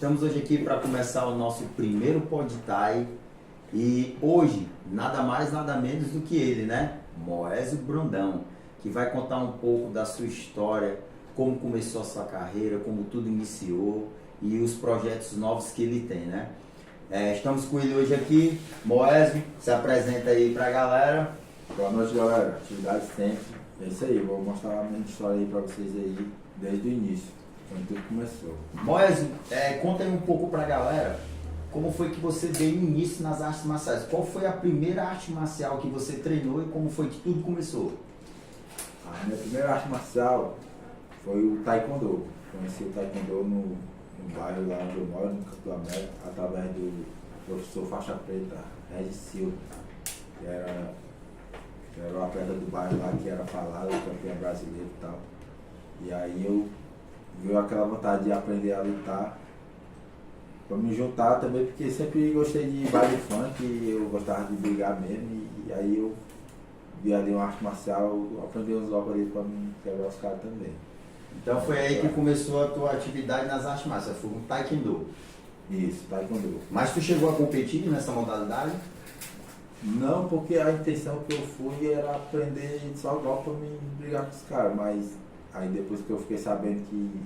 Estamos hoje aqui para começar o nosso primeiro Pod Thai e hoje nada mais nada menos do que ele, né? Moésio Brandão, que vai contar um pouco da sua história, como começou a sua carreira, como tudo iniciou e os projetos novos que ele tem, né? Estamos com ele hoje aqui. Moésio, se apresenta aí para a galera. Boa noite, galera. Atividade sempre. É isso aí, vou mostrar a minha história aí para vocês aí desde o início, quando tudo começou. Moésio, conta aí um pouco para a galera como foi que você deu início nas artes marciais. Qual foi a primeira arte marcial que você treinou e como foi que tudo começou? A minha primeira arte marcial foi o Taekwondo. Conheci o Taekwondo no bairro lá onde eu moro, no Canto do América, através do professor faixa preta, Regis Silva, que era o atleta do bairro lá, que era falado, campeão brasileiro e tal. E aí eu veio aquela vontade de aprender a lutar, para me juntar também, porque sempre gostei de baile funk, eu gostava de brigar mesmo, e aí eu vi ali uma arte marcial, aprendi uns golpes ali para me quebrar os caras também. Então foi aí que começou a tua atividade nas artes marciais, foi um Taekwondo. Isso, Taekwondo. Mas tu chegou a competir nessa modalidade? Não, porque a intenção que eu fui era aprender só golpe para me brigar com os caras, mas aí depois que eu fiquei sabendo que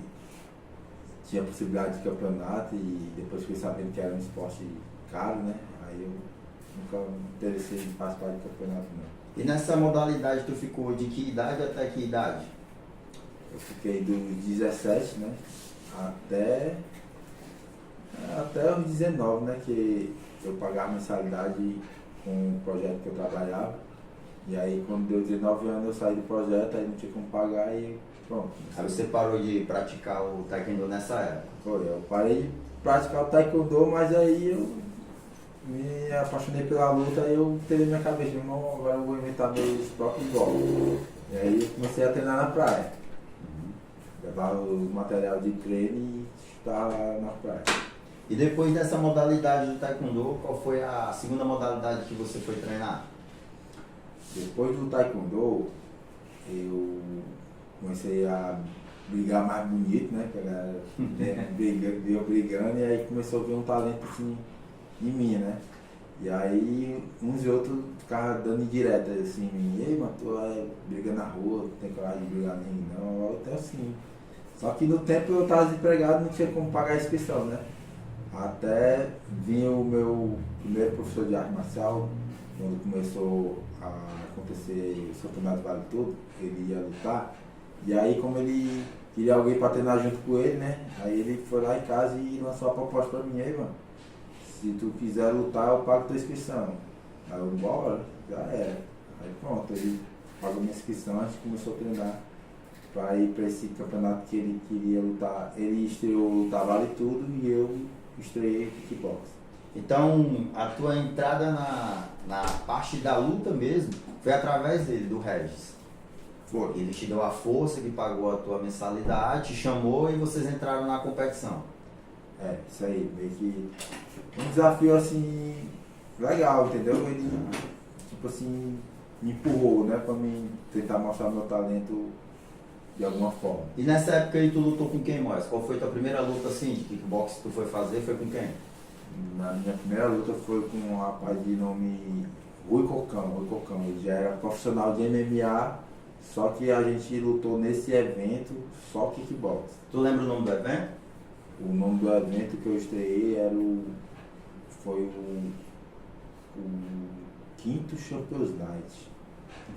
tinha possibilidade de campeonato e depois fiquei sabendo que era um esporte caro, né? Aí eu nunca me interessei em participar de campeonato, não. E nessa modalidade tu ficou de que idade até que idade? Eu fiquei dos 17, né? Até os 19, né? Que eu pagava mensalidade com o projeto que eu trabalhava. E aí quando deu 19 anos eu saí do projeto, aí não tinha como pagar e pronto. Aí você parou de praticar o Taekwondo nessa época? Foi, eu parei de praticar o Taekwondo, mas aí eu me apaixonei pela luta e eu teve minha cabeça, irmão, agora eu vou inventar meus próprios golpes. E aí eu comecei a treinar na praia. Levava o material de treino e chutar lá na praia. E depois dessa modalidade do Taekwondo, qual foi a segunda modalidade que você foi treinar? Depois do Taekwondo, eu comecei a brigar mais bonito, né? Que a galera veio brigando e aí começou a ver um talento assim em mim, né? E aí uns e outros ficavam dando indiretas assim em mim. Ei, mano, tu briga na rua, não tem coragem de brigar nem não, eu até assim. Só que no tempo eu estava desempregado, não tinha como pagar a inscrição, né? Até vinha o meu primeiro professor de arte marcial, quando começou a acontecer o campeonato Vale Tudo, ele ia lutar. E aí como ele queria alguém para treinar junto com ele, né? Aí ele foi lá em casa e lançou a proposta para mim, aí, mano, se tu quiser lutar, eu pago tua inscrição. Aí eu, bora, já era. Aí pronto, ele pagou minha inscrição, a gente começou a treinar para ir para esse campeonato que ele queria lutar. Ele estreou lutar Vale Tudo e eu estreiei kickbox. Então, a tua entrada na parte da luta mesmo foi através dele, do Regis. Foi. Ele te deu a força, ele pagou a tua mensalidade, te chamou e vocês entraram na competição. É, isso aí, meio que um desafio assim, legal, entendeu? Ele, tipo assim, me empurrou, né, pra mim tentar mostrar meu talento de alguma forma. E nessa época aí tu lutou com quem, Moisés? Qual foi a tua primeira luta assim de kickbox que tu foi fazer? Foi com quem? Na minha primeira luta foi com um rapaz de nome Rui Cocão. Ele já era profissional de MMA, só que a gente lutou nesse evento só kickbox. Tu lembra o nome do evento? O nome do evento que eu estreiei foi o quinto Champions Night.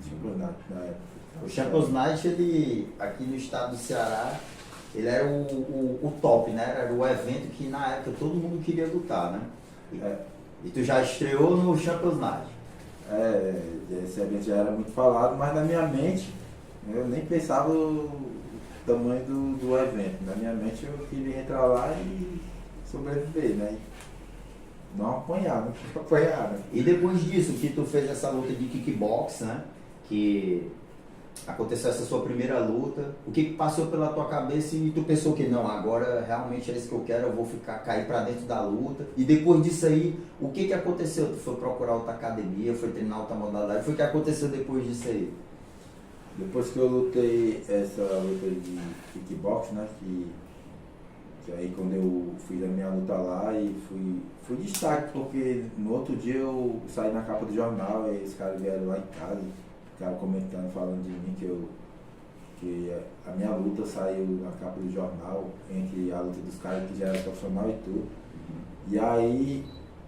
Champions Night na época. O Champions Night, ele, aqui no estado do Ceará, ele era o top, né? Era o evento que na época todo mundo queria lutar, né? E tu já estreou no Champions Night. Esse evento já era muito falado, mas na minha mente eu nem pensava o tamanho do evento. Na minha mente eu queria entrar lá e sobreviver, né? Não apanhar, né? E depois disso, que tu fez essa luta de kickbox, né? Que aconteceu essa sua primeira luta, o que passou pela tua cabeça e tu pensou que não, agora realmente é isso que eu quero, eu vou cair pra dentro da luta. E depois disso aí, o que aconteceu? Tu foi procurar outra academia, foi treinar outra modalidade, foi o que aconteceu depois disso aí? Depois que eu lutei essa luta de kickbox, né, que Que aí quando eu fiz a minha luta lá e fui destaque, porque no outro dia eu saí na capa do jornal e os caras vieram lá em casa, ficaram comentando, falando de mim que a minha luta saiu na capa do jornal, entre a luta dos caras que já era profissional e tudo. E aí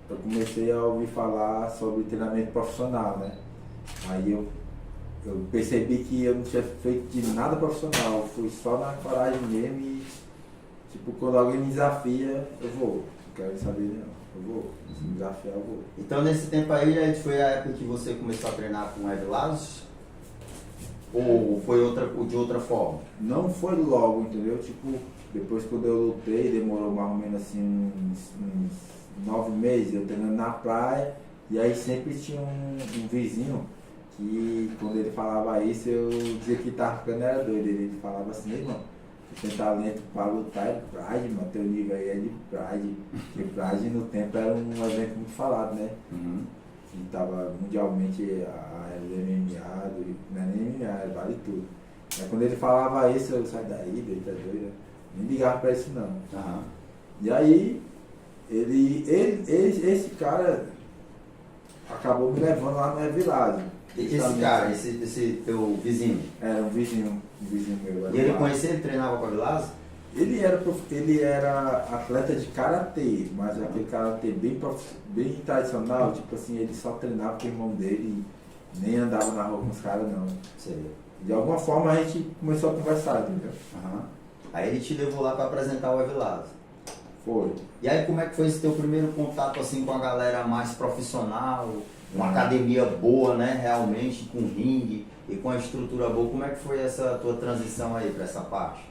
eu comecei a ouvir falar sobre treinamento profissional, né? Aí eu percebi que eu não tinha feito de nada profissional, eu fui só na coragem mesmo e, tipo, quando alguém me desafia, eu vou. Não quero saber não, eu vou. Se me desafiar, eu vou. Então nesse tempo aí foi a época que você começou a treinar com o Evilásio? Ou foi de outra forma? Não foi logo, entendeu? Tipo, depois quando eu lutei, demorou mais ou menos assim uns 9 meses, eu treinando na praia, e aí sempre tinha um vizinho que quando ele falava isso, eu dizia que tava ficando era doido. Ele falava assim, irmão, você tem talento pra lutar é Pride, mano, teu nível aí é de Pride. Porque Pride no tempo era um evento muito falado, né? Que tava mundialmente a MMA, não é nem MMA, vale tudo. Aí quando ele falava isso, eu saí daí, ele tá doido, nem ligava pra isso não. E aí, esse cara acabou me levando lá no Evilásio. Esse cara, esse teu vizinho? Era um vizinho meu. E ele conhecia, ele treinava com a Evilásio? Ele era atleta de karatê, mas aquele karatê bem tradicional, tipo assim, ele só treinava com o irmão dele e nem andava na rua com os caras não. Sei. De alguma forma a gente começou a conversar, entendeu? Aí ele te levou lá para apresentar o Evilásio. Foi. E aí como é que foi esse teu primeiro contato assim com a galera mais profissional, uma academia boa, né, realmente, com ringue e com a estrutura boa? Como é que foi essa tua transição aí para essa parte?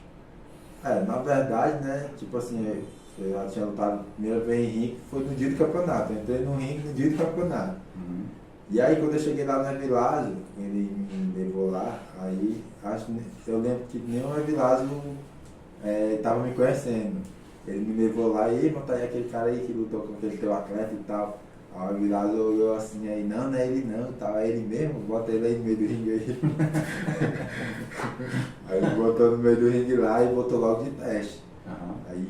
Na verdade, né, tipo assim, eu já tinha lutado a primeira vez em ringue, foi no dia do campeonato. Eu entrei no ringue no dia do campeonato. E aí quando eu cheguei lá no Evilásio, ele me levou lá, aí eu lembro que nem o Evilásio estava me conhecendo. Ele me levou lá e tá aí aquele cara aí que lutou com aquele teu atleta e tal. Aí o Evilásio olhou assim, aí não é ele não, tal, é ele mesmo, bota ele aí no meio do ringue aí. Aí ele botou no meio do ringue lá e botou logo de teste. Aí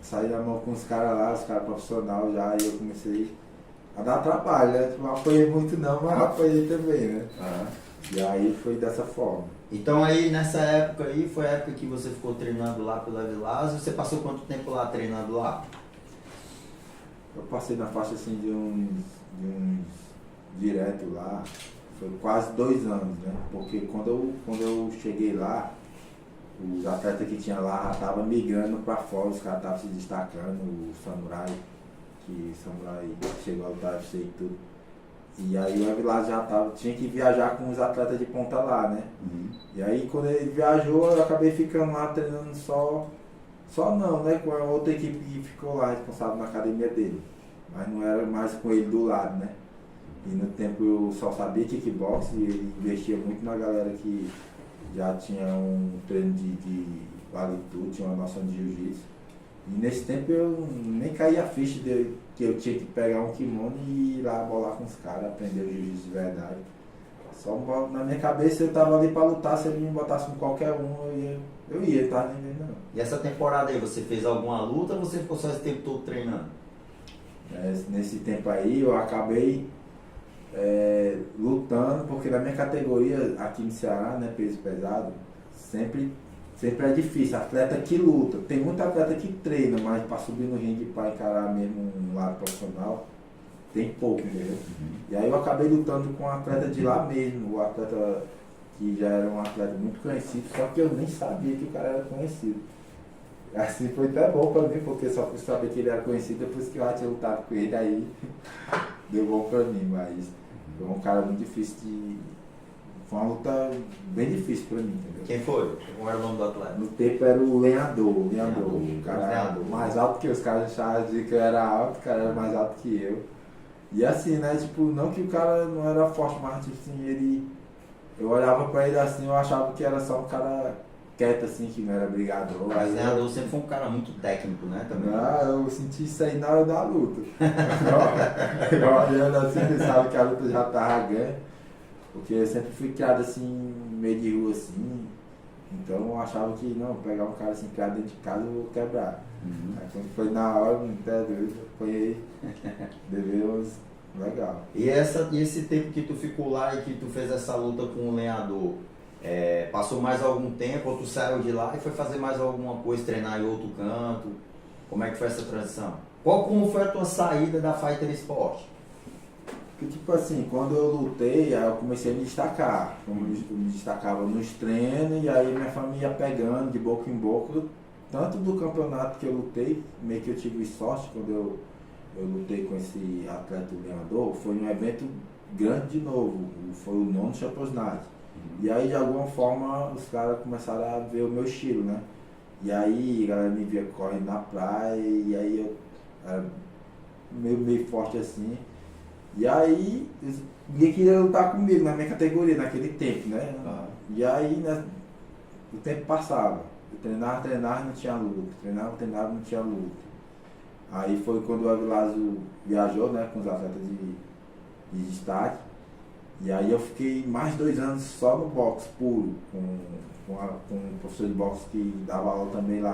saí na mão com os caras lá, os caras profissionais já, e eu comecei a dar trabalho, né? Não apanhei muito não, mas apanhei também, né? E aí foi dessa forma. Então aí nessa época aí, foi a época que você ficou treinando lá pelo Evilásio. Você passou quanto tempo lá treinando lá? Eu passei na faixa assim de uns direto lá, foi quase 2 anos, né? Porque quando eu cheguei lá, os atletas que tinha lá já estavam migrando para fora, os caras estavam se destacando, o Samurai chegou a lutar UFC e tudo. E aí o Evilásio já tinha que viajar com os atletas de ponta lá, né? E aí quando ele viajou, eu acabei ficando lá treinando só não, né? Com a outra equipe que ficou lá responsável na academia dele. Mas não era mais com ele do lado, né? E no tempo eu só sabia kickbox e ele investia muito na galera que já tinha um treino de vale tudo, tinha uma noção de jiu-jitsu. E nesse tempo eu nem caía a ficha que eu tinha que pegar um kimono e ir lá bolar com os caras, aprender o jiu-jitsu de verdade. Só na minha cabeça eu tava ali pra lutar, se ele me botasse com qualquer um, eu ia, tá? Nem vendo não. E essa temporada aí, você fez alguma luta ou você ficou só esse tempo todo treinando? Nesse tempo aí eu acabei lutando, porque na minha categoria aqui no Ceará, né, peso pesado, sempre é difícil, atleta que luta. Tem muito atleta que treina, mas para subir no ringue para encarar mesmo um lado profissional, tem pouco, entendeu? E aí eu acabei lutando com um atleta de lá mesmo, o atleta que já era um atleta muito conhecido, só que eu nem sabia que o cara era conhecido. Assim foi até bom pra mim, porque só fui saber que ele era conhecido depois que eu já tinha lutado com ele, aí deu bom pra mim, mas foi um cara muito difícil Foi uma luta bem difícil pra mim, entendeu? Quem foi? Como era o nome do atleta? No tempo era o Lenhador, o cara era mais alto que os caras achavam que eu era alto, o cara era mais alto que eu. E assim, né, tipo, não que o cara não era forte, mas tipo assim, eu olhava pra ele assim, eu achava que era só um cara quieto assim, que não era brigador. Mas o Lenhador sempre foi um cara muito técnico, né, também? Eu senti isso aí na hora da luta. Eu olhando assim, pensava que a luta já tava ganha. Porque eu sempre fui criado assim, meio de rua assim, Então eu achava que, não, pegar um cara assim, criado dentro de casa, eu vou quebrar. Uhum. Aí quando foi na hora, até doido, foi devemos legal. E esse tempo que tu ficou lá e que tu fez essa luta com o lenhador, passou mais algum tempo ou tu saiu de lá e foi fazer mais alguma coisa, treinar em outro canto? Como é que foi essa transição? Como foi a tua saída da Fighter Sport? Porque, tipo assim, quando eu lutei, aí eu comecei a me destacar. Como eu me destacava nos treinos, e aí minha família ia pegando de boca em boca. Tanto do campeonato que eu lutei, meio que eu tive sorte quando eu lutei com esse atleta lenhador, foi um evento grande de novo, foi o 9º Champions Night. E aí de alguma forma os caras começaram a ver o meu estilo, né? E aí a galera me via correndo na praia, e aí eu era meio forte assim. E aí ninguém queria lutar comigo na minha categoria naquele tempo, né? E aí, né, o tempo passava. Eu treinava e não tinha luta. Treinava e não tinha luta. Aí foi quando o Avilásio viajou, né, com os atletas de destaque. E aí eu fiquei mais 2 anos só no boxe puro, com um professor de boxe que dava aula também lá.